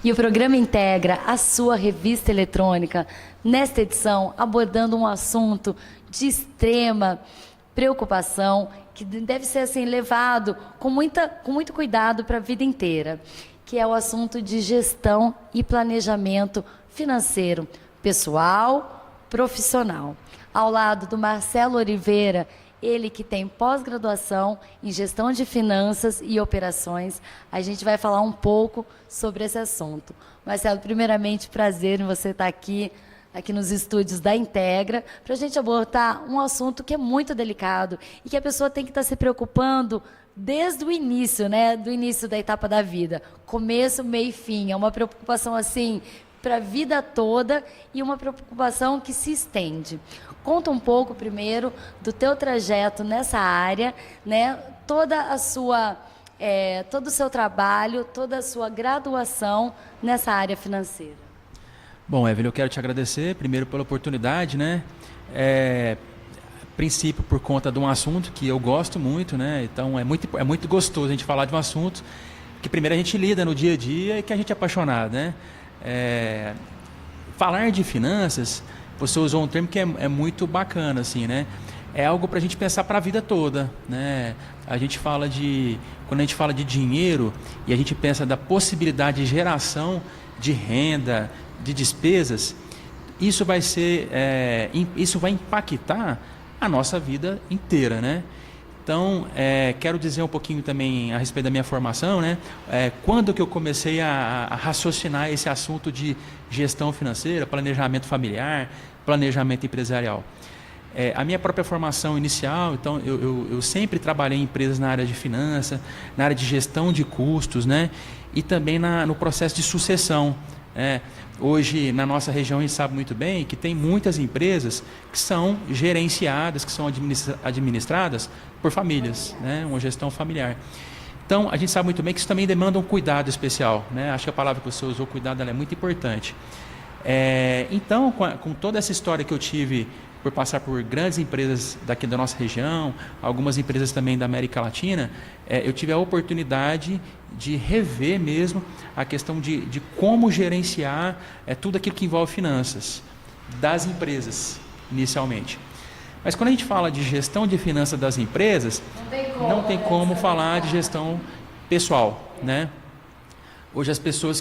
E o programa integra a sua revista eletrônica, nesta edição, abordando um assunto de extrema preocupação, que deve ser assim, levado com muito cuidado para a vida inteira, que é o assunto de gestão e planejamento financeiro, pessoal, profissional. Ao lado do Marcelo Oliveira, ele que tem pós-graduação em gestão de finanças e operações, a gente vai falar um pouco sobre esse assunto. Marcelo, primeiramente, prazer em você estar aqui nos estúdios da Integra, para a gente abordar um assunto que é muito delicado e que a pessoa tem que estar se preocupando desde o início, né? Do início da etapa da vida. Começo, meio e fim. É uma preocupação assim para a vida toda e uma preocupação que se estende. Conta um pouco primeiro do teu trajeto nessa área, né? Todo o seu trabalho, toda a sua graduação nessa área financeira. Bom, Evelyn, eu quero te agradecer primeiro pela oportunidade, né? Princípio por conta de um assunto que eu gosto muito, né? Então é muito gostoso a gente falar de um assunto que primeiro a gente lida no dia a dia e que a gente é apaixonado, né? Falar de finanças, você usou um termo que é muito bacana, assim, né? É algo para a gente pensar para a vida toda, né? Quando a gente fala de dinheiro e a gente pensa da possibilidade de geração de renda, de despesas, isso vai impactar a nossa vida inteira, né? Então, quero dizer um pouquinho também a respeito da minha formação, né? Quando que eu comecei a raciocinar esse assunto de gestão financeira, planejamento familiar, planejamento empresarial. A minha própria formação inicial, então, eu sempre trabalhei em empresas na área de finanças, na área de gestão de custos, né? E também no processo de sucessão. Hoje, na nossa região, a gente sabe muito bem que tem muitas empresas que são gerenciadas, que são administradas por famílias, né? Uma gestão familiar. Então, a gente sabe muito bem que isso também demanda um cuidado especial, né? Acho que a palavra que você usou, cuidado, ela é muito importante. Então, com toda essa história que eu tive por passar por grandes empresas daqui da nossa região, algumas empresas também da América Latina, eu tive a oportunidade de rever mesmo a questão de como gerenciar tudo aquilo que envolve finanças das empresas, inicialmente. Mas quando a gente fala de gestão de finanças das empresas, não tem como falar de gestão pessoal, né? Hoje as pessoas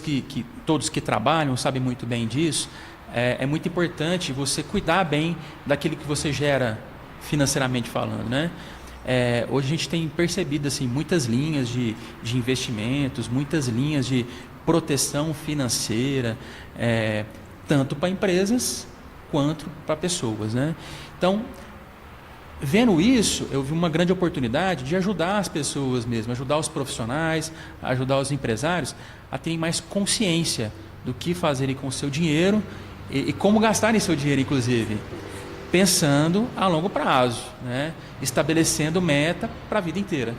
todos que trabalham sabem muito bem disso. É muito importante você cuidar bem daquilo que você gera financeiramente falando, né? Hoje a gente tem percebido assim, muitas linhas de investimentos, muitas linhas de proteção financeira, tanto para empresas quanto para pessoas, né? Então, vendo isso, eu vi uma grande oportunidade de ajudar as pessoas mesmo, ajudar os profissionais, ajudar os empresários a terem mais consciência do que fazerem com o seu dinheiro e como gastarem seu dinheiro, inclusive, pensando a longo prazo, né? Estabelecendo meta para a vida inteira.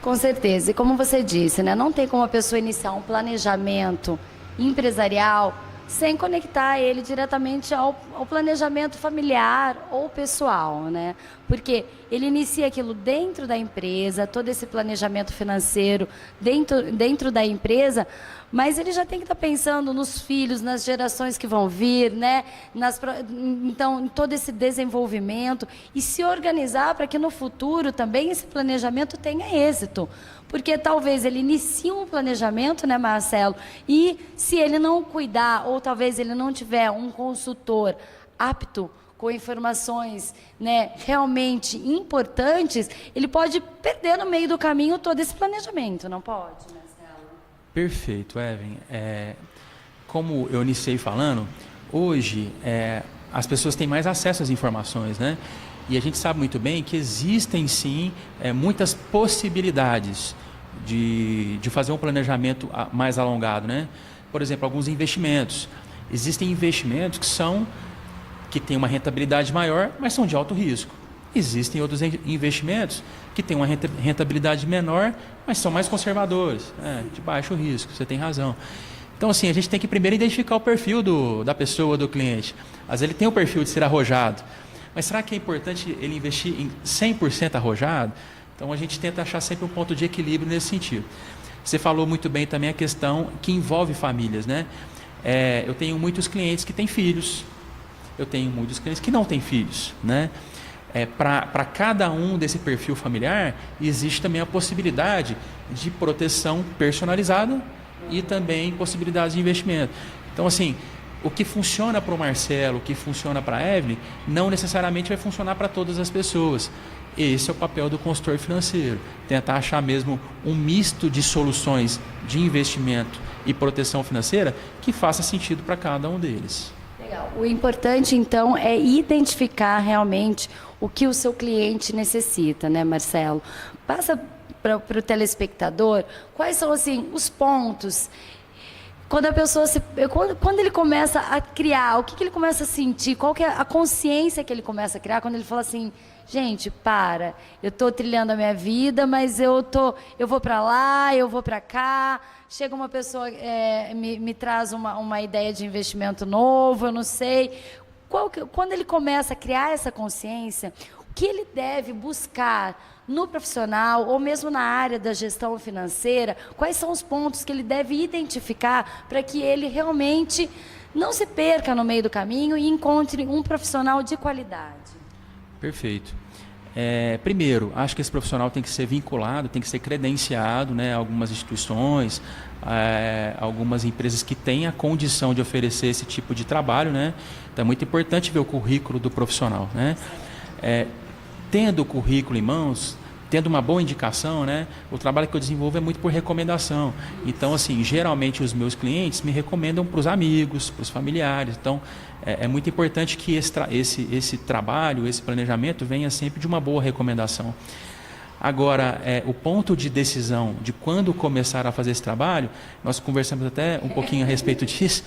Com certeza. E como você disse, né? Não tem como a pessoa iniciar um planejamento empresarial sem conectar ele diretamente ao planejamento familiar ou pessoal, né? Porque ele inicia aquilo dentro da empresa, todo esse planejamento financeiro dentro da empresa, mas ele já tem que estar pensando nos filhos, nas gerações que vão vir, né? Então, em todo esse desenvolvimento e se organizar para que no futuro também esse planejamento tenha êxito. Porque talvez ele inicie um planejamento, né, Marcelo? E se ele não cuidar, ou talvez ele não tiver um consultor apto, com informações, né, realmente importantes, ele pode perder no meio do caminho todo esse planejamento, não pode, Marcelo? Perfeito, Evelyn. Como eu iniciei falando, hoje as pessoas têm mais acesso às informações, né? E a gente sabe muito bem que existem sim muitas possibilidades de fazer um planejamento mais alongado, né? Por exemplo, alguns investimentos. Existem investimentos que têm uma rentabilidade maior, mas são de alto risco. Existem outros investimentos que têm uma rentabilidade menor, mas são mais conservadores, de baixo risco, você tem razão. Então, assim, a gente tem que primeiro identificar o perfil da pessoa, do cliente. Às vezes ele tem o perfil de ser arrojado, mas será que é importante ele investir em 100% arrojado? Então, a gente tenta achar sempre um ponto de equilíbrio nesse sentido. Você falou muito bem também a questão que envolve famílias, né? Eu tenho muitos clientes que têm filhos, eu tenho muitos clientes que não têm filhos, né? Para cada um desse perfil familiar, existe também a possibilidade de proteção personalizada e também possibilidades de investimento. Então, assim, o que funciona para o Marcelo, o que funciona para a Evelyn, não necessariamente vai funcionar para todas as pessoas. Esse é o papel do consultor financeiro, tentar achar mesmo um misto de soluções de investimento e proteção financeira que faça sentido para cada um deles. Legal. O importante, então, é identificar realmente o que o seu cliente necessita, né, Marcelo? Passa para o telespectador quais são, assim, os pontos. Quando a pessoa quando ele começa a criar, o que ele começa a sentir, qual que é a consciência que ele começa a criar quando ele fala assim, gente, eu estou trilhando a minha vida, mas eu vou para lá, eu vou para cá, chega uma pessoa, me traz uma ideia de investimento novo, eu não sei. Quando ele começa a criar essa consciência, o que ele deve buscar no profissional ou mesmo na área da gestão financeira, quais são os pontos que ele deve identificar para que ele realmente não se perca no meio do caminho e encontre um profissional de qualidade? Perfeito. Primeiro, acho que esse profissional tem que ser vinculado, tem que ser credenciado, né, a algumas instituições, algumas empresas que têm a condição de oferecer esse tipo de trabalho, né? Então é muito importante ver o currículo do profissional, né? Tendo o currículo em mãos, tendo uma boa indicação, né, o trabalho que eu desenvolvo é muito por recomendação. Então, assim, geralmente os meus clientes me recomendam para os amigos, para os familiares. Então, é muito importante que esse trabalho, esse planejamento venha sempre de uma boa recomendação. Agora, o ponto de decisão de quando começar a fazer esse trabalho, nós conversamos até um pouquinho a respeito disso.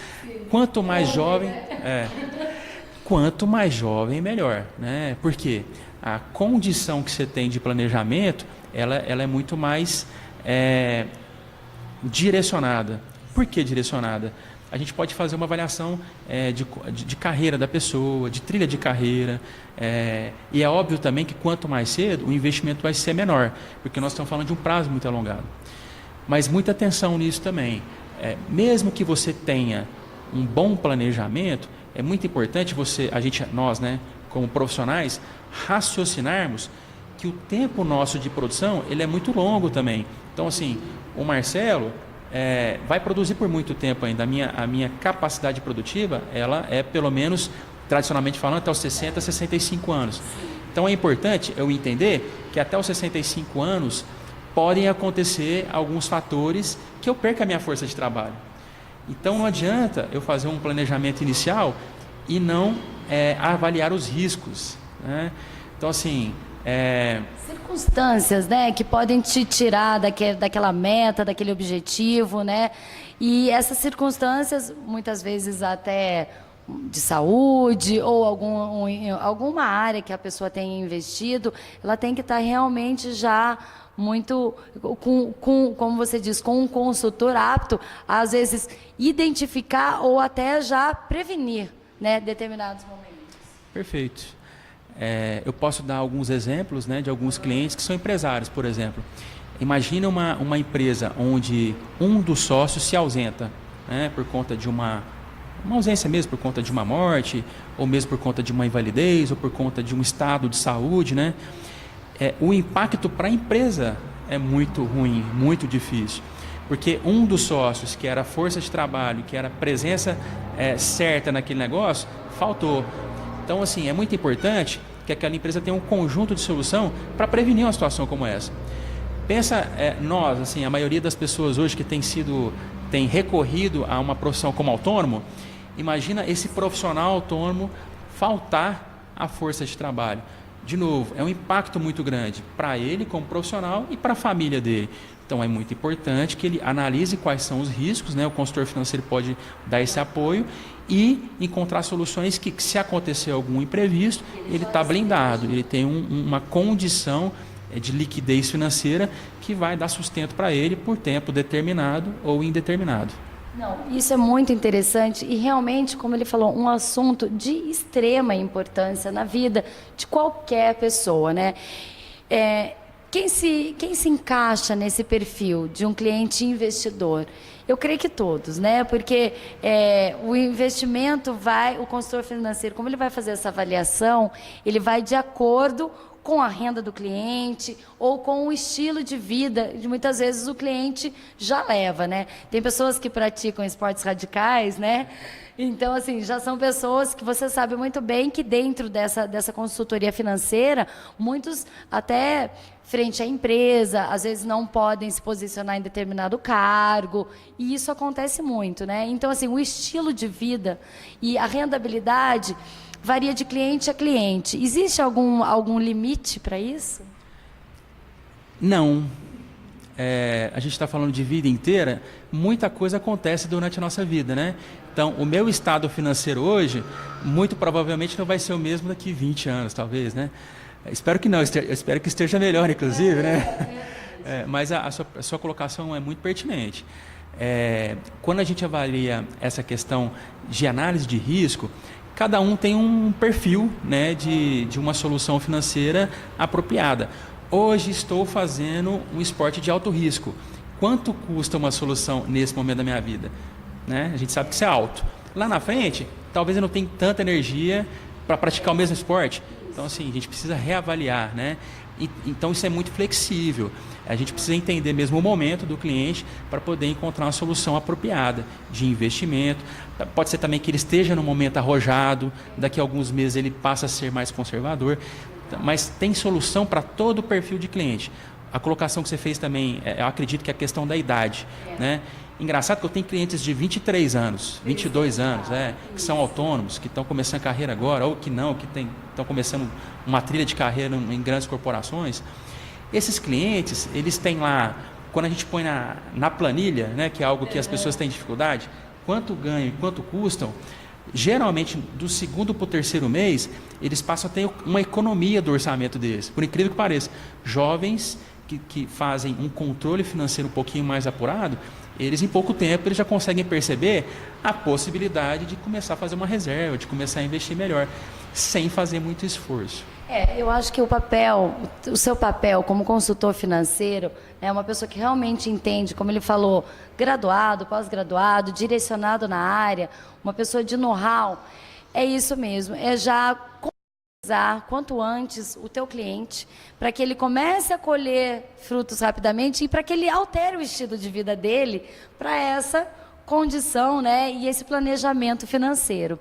Quanto mais jovem, melhor, né? Por quê? A condição que você tem de planejamento, ela é muito mais direcionada. Por que direcionada? A gente pode fazer uma avaliação de carreira da pessoa, de trilha de carreira, e é óbvio também que quanto mais cedo, o investimento vai ser menor, porque nós estamos falando de um prazo muito alongado. Mas muita atenção nisso também. Mesmo que você tenha um bom planejamento, é muito importante nós, né, como profissionais, raciocinarmos que o tempo nosso de produção ele é muito longo também. Então, assim, o Marcelo vai produzir por muito tempo ainda. A minha capacidade produtiva, ela é pelo menos, tradicionalmente falando, até os 60, 65 anos. Então, é importante eu entender que até os 65 anos podem acontecer alguns fatores que eu perca a minha força de trabalho. Então, não adianta eu fazer um planejamento inicial e não avaliar os riscos, né? Então, assim... circunstâncias, né, que podem te tirar daquela meta, daquele objetivo, né? E essas circunstâncias, muitas vezes até de saúde ou alguma área que a pessoa tenha investido, ela tem que estar realmente já muito, como você diz, com um consultor apto, às vezes, identificar ou até já prevenir, né, determinados momentos. Perfeito. Eu posso dar alguns exemplos, né, de alguns clientes que são empresários, por exemplo. Imagina uma empresa onde um dos sócios se ausenta, né, por conta de uma ausência mesmo, por conta de uma morte, ou mesmo por conta de uma invalidez, ou por conta de um estado de saúde, né? O impacto para a empresa é muito ruim, muito difícil. Porque um dos sócios, que era a força de trabalho, que era a presença certa naquele negócio, faltou. Então, assim, é muito importante que aquela empresa tenha um conjunto de solução para prevenir uma situação como essa. Pensa, nós, assim, a maioria das pessoas hoje que tem recorrido a uma profissão como autônomo, imagina esse profissional autônomo faltar a força de trabalho. de novo, é um impacto muito grande para ele como profissional e para a família dele. Então é muito importante que ele analise quais são os riscos, né? O consultor financeiro pode dar esse apoio e encontrar soluções que, se acontecer algum imprevisto, ele está blindado, ele tem uma condição de liquidez financeira que vai dar sustento para ele por tempo determinado ou indeterminado. Não, isso é muito interessante e realmente, como ele falou, um assunto de extrema importância na vida de qualquer pessoa, né? Quem se encaixa nesse perfil de um cliente investidor? Eu creio que todos, né? Porque o investimento o consultor financeiro, como ele vai fazer essa avaliação, ele vai de acordo com a renda do cliente ou com o estilo de vida que muitas vezes o cliente já leva, né? Tem pessoas que praticam esportes radicais, né? Então, assim, já são pessoas que você sabe muito bem que dentro dessa consultoria financeira, muitos até frente à empresa, às vezes não podem se posicionar em determinado cargo, e isso acontece muito, né? Então, assim, o estilo de vida e a rentabilidade varia de cliente a cliente. Existe algum limite para isso? Não. A gente está falando de vida inteira, muita coisa acontece durante a nossa vida, né? Então, o meu estado financeiro hoje, muito provavelmente não vai ser o mesmo daqui 20 anos, talvez, né? Espero que não, espero que esteja melhor, inclusive, né? Mas a sua colocação é muito pertinente. Quando a gente avalia essa questão de análise de risco, cada um tem um perfil, né, de uma solução financeira apropriada. Hoje estou fazendo um esporte de alto risco. Quanto custa uma solução nesse momento da minha vida? Né? A gente sabe que isso é alto. Lá na frente, talvez eu não tenha tanta energia para praticar o mesmo esporte. Então, assim, a gente precisa reavaliar, né? Então, isso é muito flexível. A gente precisa entender mesmo o momento do cliente para poder encontrar uma solução apropriada de investimento. Pode ser também que ele esteja no momento arrojado, daqui a alguns meses ele passa a ser mais conservador, mas tem solução para todo o perfil de cliente. A colocação que você fez também, eu acredito que é a questão da idade, né? Engraçado que eu tenho clientes de 23 anos, 22 anos, que são autônomos, que estão começando a carreira agora, ou que não, que estão começando uma trilha de carreira em grandes corporações. Esses clientes, eles têm lá, quando a gente põe na planilha, né, que é algo que as pessoas têm dificuldade, quanto ganham e quanto custam, geralmente do segundo para o terceiro mês, eles passam a ter uma economia do orçamento deles, por incrível que pareça. Jovens que fazem um controle financeiro um pouquinho mais apurado, eles em pouco tempo eles já conseguem perceber a possibilidade de começar a fazer uma reserva, de começar a investir melhor, sem fazer muito esforço. Eu acho que o seu papel como consultor financeiro é uma pessoa que realmente entende, como ele falou, graduado, pós-graduado, direcionado na área, uma pessoa de know-how. É isso mesmo, já quanto antes o teu cliente, para que ele comece a colher frutos rapidamente e para que ele altere o estilo de vida dele para essa condição, né, e esse planejamento financeiro.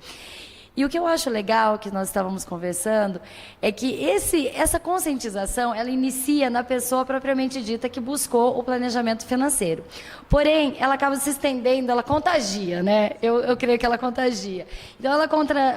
E o que eu acho legal, que nós estávamos conversando, é que essa conscientização, ela inicia na pessoa propriamente dita que buscou o planejamento financeiro. Porém, ela acaba se estendendo, ela contagia, né? Eu creio que ela contagia. Então, ela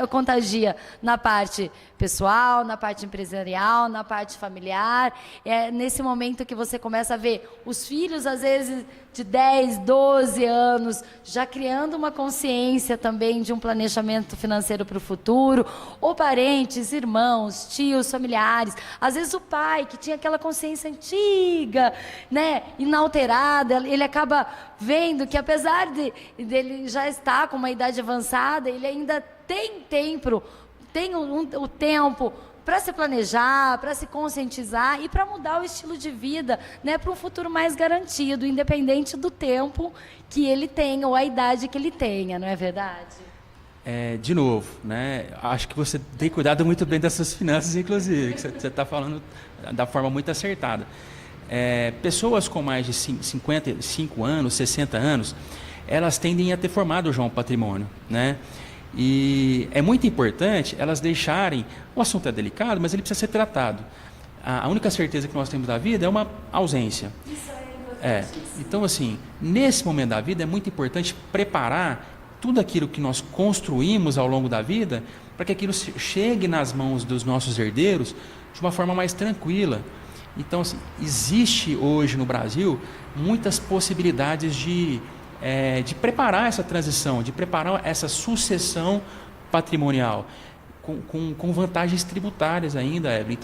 contagia na parte pessoal, na parte empresarial, na parte familiar. É nesse momento que você começa a ver os filhos, às vezes, de 10, 12 anos, já criando uma consciência também de um planejamento financeiro para o futuro, ou parentes, irmãos, tios, familiares. Às vezes o pai, que tinha aquela consciência antiga, né, inalterada, ele acaba vendo que apesar dele já estar com uma idade avançada, ele ainda tem tempo para se planejar, para se conscientizar e para mudar o estilo de vida, né, para um futuro mais garantido, independente do tempo que ele tenha ou a idade que ele tenha, não é verdade? De novo, né, acho que você tem cuidado muito bem dessas finanças, inclusive, que você está falando da forma muito acertada. Pessoas com mais de 55 anos, 60 anos, elas tendem a ter formado já um patrimônio, né? E é muito importante elas deixarem, o assunto é delicado, mas ele precisa ser tratado. A única certeza que nós temos da vida é uma ausência. Isso é importante. Então, assim, nesse momento da vida é muito importante preparar tudo aquilo que nós construímos ao longo da vida, para que aquilo chegue nas mãos dos nossos herdeiros de uma forma mais tranquila. Então, assim, existe hoje no Brasil muitas possibilidades de preparar essa transição, de preparar essa sucessão patrimonial, com vantagens tributárias ainda, Evelyn.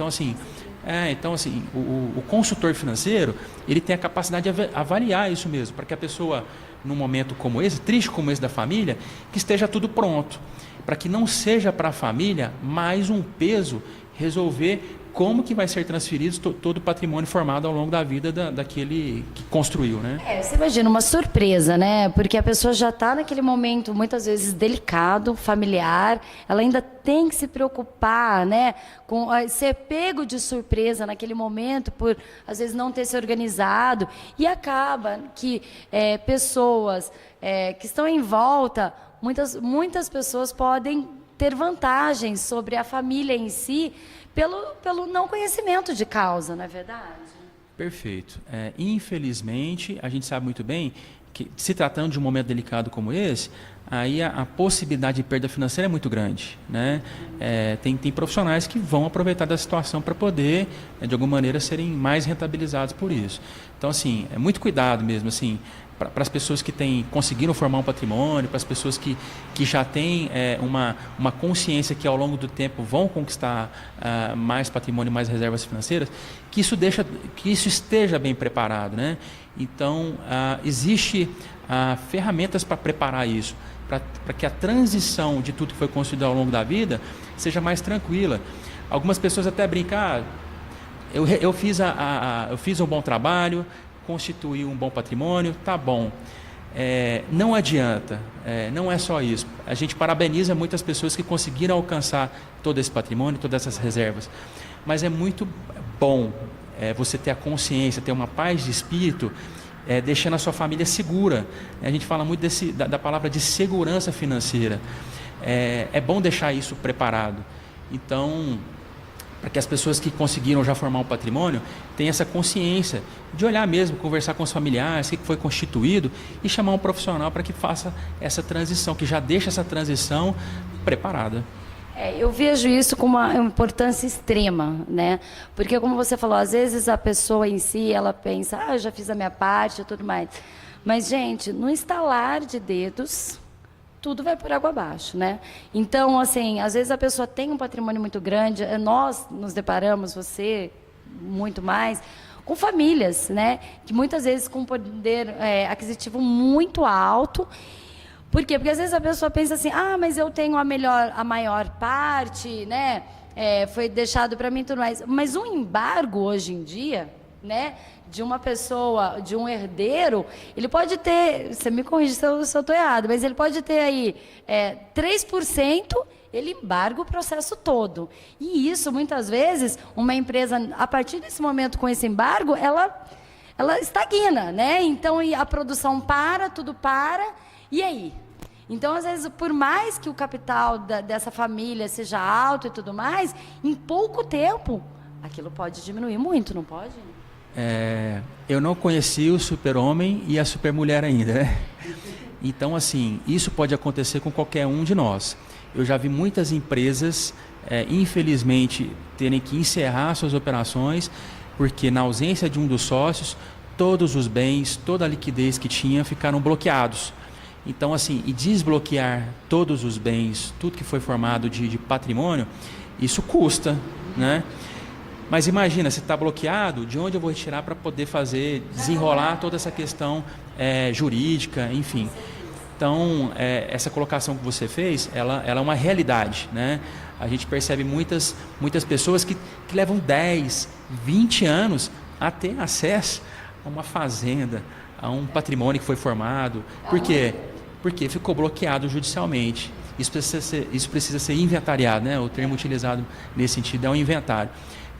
Então, assim, o consultor financeiro, ele tem a capacidade de avaliar isso mesmo, para que a pessoa, num momento como esse, triste como esse da família, que esteja tudo pronto, para que não seja para a família mais um peso resolver como que vai ser transferido todo o patrimônio formado ao longo da vida daquele que construiu, né? Você imagina uma surpresa, né? Porque a pessoa já está naquele momento, muitas vezes, delicado, familiar, ela ainda tem que se preocupar, né? Com ser pego de surpresa naquele momento, por, às vezes, não ter se organizado, e acaba que pessoas que estão em volta, muitas pessoas podem ter vantagens sobre a família em si, pelo não conhecimento de causa, não é verdade? Perfeito. Infelizmente, a gente sabe muito bem que, se tratando de um momento delicado como esse, aí a possibilidade de perda financeira é muito grande, né? Tem profissionais que vão aproveitar da situação para poder, de alguma maneira, serem mais rentabilizados por isso. Então, assim, muito cuidado mesmo, assim, para as pessoas que conseguiram formar um patrimônio, para as pessoas que já têm uma consciência que ao longo do tempo vão conquistar mais patrimônio, mais reservas financeiras, que isso esteja bem preparado, né? Então, existe ferramentas para preparar isso, para que a transição de tudo que foi construído ao longo da vida seja mais tranquila. Algumas pessoas até brincam, eu fiz um bom trabalho, constituir um bom patrimônio, tá bom. Não adianta, não é só isso. A gente parabeniza muitas pessoas que conseguiram alcançar todo esse patrimônio, todas essas reservas. Mas é muito bom você ter a consciência, ter uma paz de espírito, deixando a sua família segura. A gente fala muito da palavra de segurança financeira. É bom deixar isso preparado. Então, para que as pessoas que conseguiram já formar um patrimônio tenham essa consciência de olhar mesmo, conversar com os familiares, o que foi constituído, e chamar um profissional para que faça essa transição, que já deixe essa transição preparada. Eu vejo isso com uma importância extrema, né? Porque, como você falou, às vezes a pessoa em si, ela pensa, eu já fiz a minha parte e tudo mais. Mas, gente, no estalar de dedos, tudo vai por água abaixo, né? Então, assim, às vezes a pessoa tem um patrimônio muito grande, nós nos deparamos, você muito mais, com famílias, né? Que muitas vezes com poder aquisitivo muito alto. Por quê? Porque às vezes a pessoa pensa assim, mas eu tenho a maior parte, né? Foi deixado para mim e tudo mais. Mas um embargo hoje em dia, né? De uma pessoa, de um herdeiro, ele pode ter, você me corrige se eu estou errado, mas ele pode ter aí 3%, ele embarga o processo todo. E isso, muitas vezes, uma empresa, a partir desse momento, com esse embargo, ela estagna, né? Então, a produção para, tudo para, e aí? Então, às vezes, por mais que o capital dessa família seja alto e tudo mais, em pouco tempo, aquilo pode diminuir muito, não pode? Eu não conheci o super-homem e a super-mulher ainda, né? Então, assim, isso pode acontecer com qualquer um de nós. Eu já vi muitas empresas, infelizmente, terem que encerrar suas operações, porque na ausência de um dos sócios, todos os bens, toda a liquidez que tinha ficaram bloqueados. Então, assim, e desbloquear todos os bens, tudo que foi formado de patrimônio, isso custa, né? Mas imagina, se está bloqueado, de onde eu vou retirar para poder desenrolar toda essa questão jurídica, enfim. Então, essa colocação que você fez, ela é uma realidade, né? A gente percebe muitas pessoas que levam 10, 20 anos a ter acesso a uma fazenda, a um patrimônio que foi formado. Por quê? Porque ficou bloqueado judicialmente. Isso precisa ser inventariado, né? O termo utilizado nesse sentido é um inventário.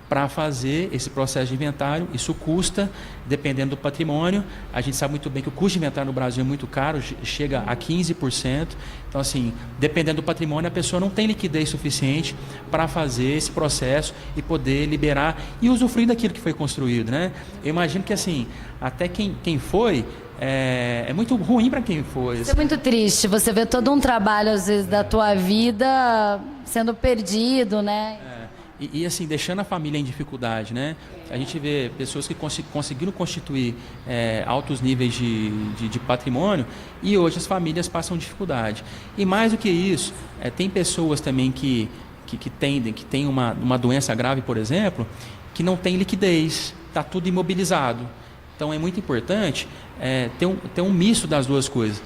Para fazer esse processo de inventário, isso custa, dependendo do patrimônio. A gente sabe muito bem que o custo de inventário no Brasil é muito caro, chega a 15%. Então, assim, dependendo do patrimônio, a pessoa não tem liquidez suficiente para fazer esse processo e poder liberar e usufruir daquilo que foi construído, né? Eu imagino que, assim, até quem foi é muito ruim para quem for. Isso é muito triste, você vê todo um trabalho, às vezes, da tua vida sendo perdido, né? E assim, deixando a família em dificuldade, né? A gente vê pessoas que conseguiram constituir altos níveis de patrimônio e hoje as famílias passam dificuldade. E mais do que isso, tem pessoas também que têm uma doença grave, por exemplo, que não tem liquidez, está tudo imobilizado. Então é muito importante ter um misto das duas coisas.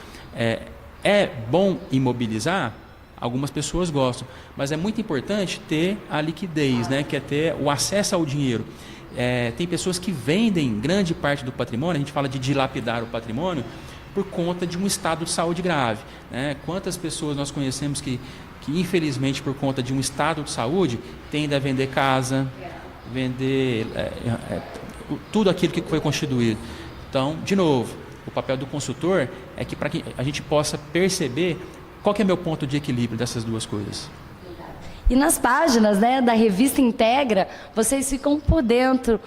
É bom imobilizar? Algumas pessoas gostam, mas é muito importante ter a liquidez, né? Que é ter o acesso ao dinheiro. Tem pessoas que vendem grande parte do patrimônio, a gente fala de dilapidar o patrimônio, por conta de um estado de saúde grave, né? Quantas pessoas nós conhecemos que infelizmente, por conta de um estado de saúde, tendem a vender casa, vender tudo aquilo que foi constituído. Então, de novo, o papel do consultor é que para que a gente possa perceber qual que é meu ponto de equilíbrio dessas duas coisas. E nas páginas, né, da revista Integra, vocês ficam por dentro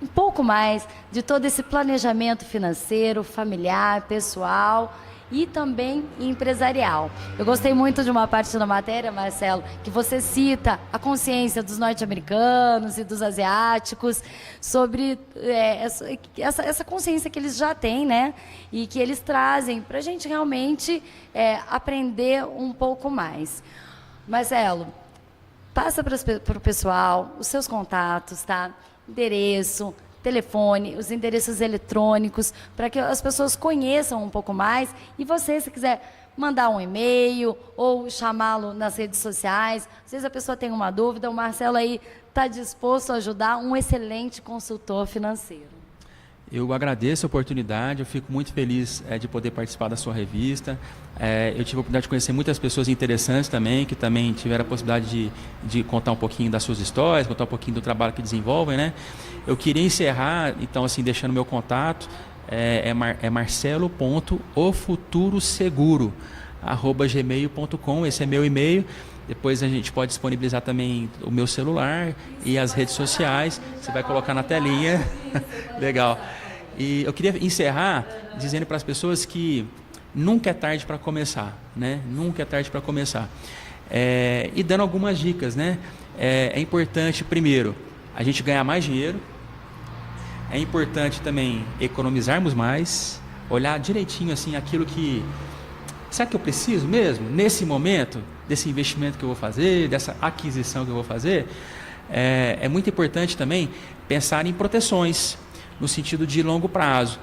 um pouco mais de todo esse planejamento financeiro, familiar, pessoal e também empresarial. Eu gostei muito de uma parte da matéria, Marcelo, que você cita a consciência dos norte-americanos e dos asiáticos sobre essa consciência que eles já têm, né? E que eles trazem para a gente realmente aprender um pouco mais. Marcelo, passa para o pessoal os seus contatos, tá? Endereço, telefone, os endereços eletrônicos, para que as pessoas conheçam um pouco mais. E você, se quiser mandar um e-mail ou chamá-lo nas redes sociais, às vezes a pessoa tem uma dúvida, o Marcelo aí está disposto a ajudar, um excelente consultor financeiro. Eu agradeço a oportunidade, eu fico muito feliz de poder participar da sua revista. Eu tive a oportunidade de conhecer muitas pessoas interessantes também, que também tiveram a possibilidade de contar um pouquinho das suas histórias, contar um pouquinho do trabalho que desenvolvem, né? Eu queria encerrar, então, assim, deixando meu contato, marcelo.ofuturoseguro@gmail.com, esse é meu e-mail. Depois a gente pode disponibilizar também o meu celular e as redes sociais, você vai colocar na telinha. Legal. E eu queria encerrar dizendo para as pessoas que nunca é tarde para começar, né? Nunca é tarde para começar. E dando algumas dicas, né? É importante, primeiro, a gente ganhar mais dinheiro. É importante também economizarmos mais, olhar direitinho assim aquilo que... Será que eu preciso mesmo, nesse momento, desse investimento que eu vou fazer, dessa aquisição que eu vou fazer? É muito importante também pensar em proteções, no sentido de longo prazo.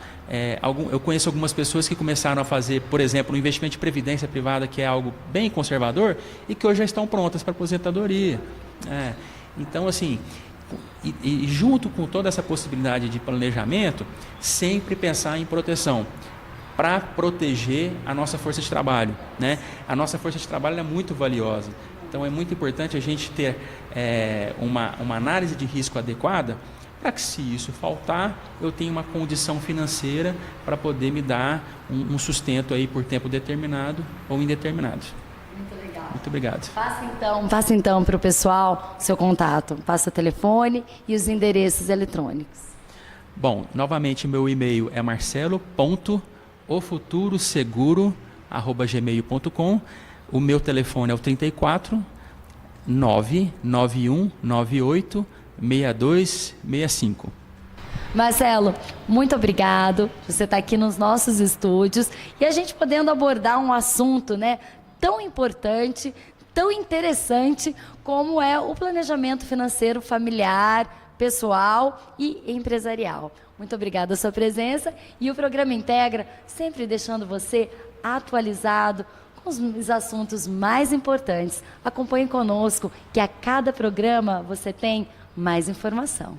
Eu conheço algumas pessoas que começaram a fazer, por exemplo, um investimento de previdência privada, que é algo bem conservador, e que hoje já estão prontas para aposentadoria. Então, assim, e junto com toda essa possibilidade de planejamento, sempre pensar em proteção, para proteger a nossa força de trabalho, né? A nossa força de trabalho é muito valiosa. Então, é muito importante a gente ter uma análise de risco adequada, para que, se isso faltar, eu tenha uma condição financeira para poder me dar um sustento aí por tempo determinado ou indeterminado. Muito legal. Muito obrigado. Passa então para o pessoal o seu contato. Passa o telefone e os endereços eletrônicos. Bom, novamente, meu e-mail é marcelo.ofuturoseguro@gmail.com. O meu telefone é o 34 991 98 6265. Marcelo, muito obrigado por você estar aqui nos nossos estúdios e a gente podendo abordar um assunto, né, tão importante, tão interessante como é o planejamento financeiro familiar, pessoal e empresarial. Muito obrigada a sua presença e o programa Integra sempre deixando você atualizado com os assuntos mais importantes. Acompanhe conosco que a cada programa você tem mais informação.